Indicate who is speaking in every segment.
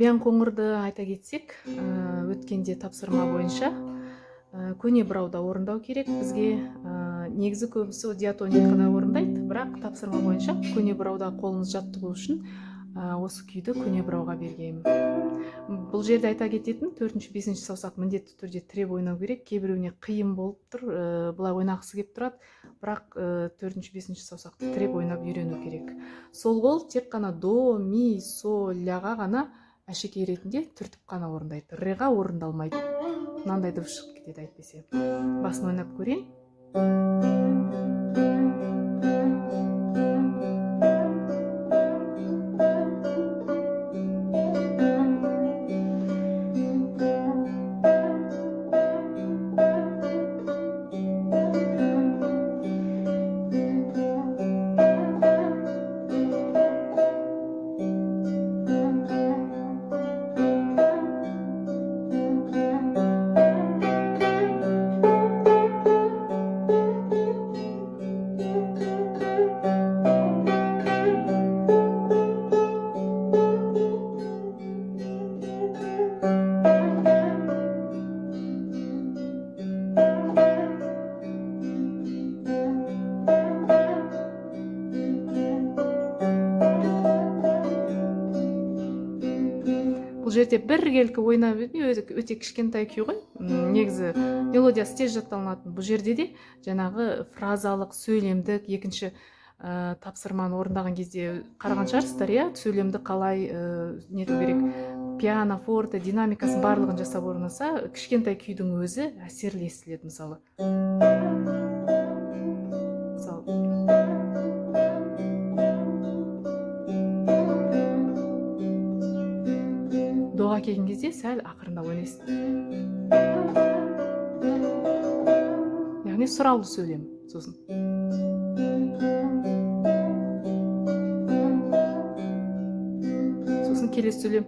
Speaker 1: Дарбиян Коңырды айта кетсек, өткенде тапсырма боюнча көне бурауда орундоо керек. Бизге негизи көбүсү диатоникада орундайт, бирок тапсырма боюнча көне бурауда колуңузду жаттыгуу үчүн осы күйдү көне бурауга бергем. Бул жерде айта кететин 4-5 саусак мындеттүү түрдө тиреп ойноо керек. Кээ бирөөүнө кыйын болуптур, булай ойнагысы кеп турат, бирок 4-5 саусакты тиреп ойноп үйрөнүү керек. Сол кол тек гана до, ми, со, ляга гана ашекей иретинде түртүп гана орундайт. Рега орундалмайт. Мынандай дыбыс чыгып кетет айтпесе. Басын ойноп көрейин. Бул жерде биргелки ойноп өтө кичкентай күй ғой. Негизи мелодиясы тез жатталынатын. Бул жерде де жанагы фразалык, сөйлемдик, экинчи тапсырманы орундаган кезде караган шығарсыздар, иә? Сөйлемди калай нетүү керек. Пиано, форте, динамикасын барлыгын жасап орындаса, кичкентай күйдүн өзү әсерлүү эстелет, мисалы. Доға келген кезде сәл акырындап ойнайсыз. Яғни сураулуу сөйлем. Сосын келесі сөйлем.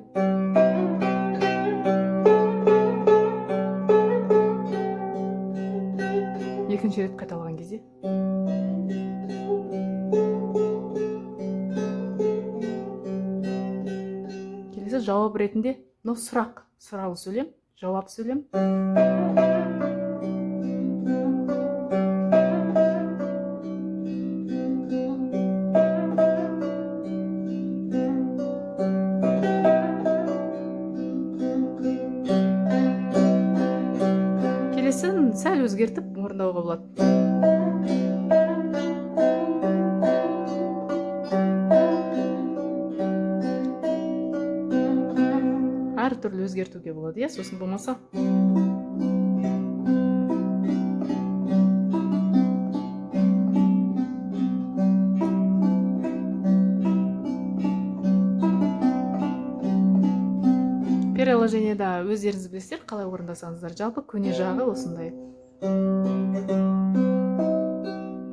Speaker 1: Екінші рет кайталаған кезде. Келесі жауап ретінде, но сұрақ, сұраулы сөйлем, жауап сөйлем. Келесін сәл өзгертіп орындауға болады. Ар түрлі өзгертуге болады, иә, сосын болмаса. Приложениеда өздеріңіз білесіздер, қалай орындасаңыздар. Жалпы көне жағы осындай.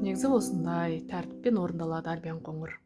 Speaker 1: Негізі осындай тәртіппен орындалады Дарбиян Коңыр.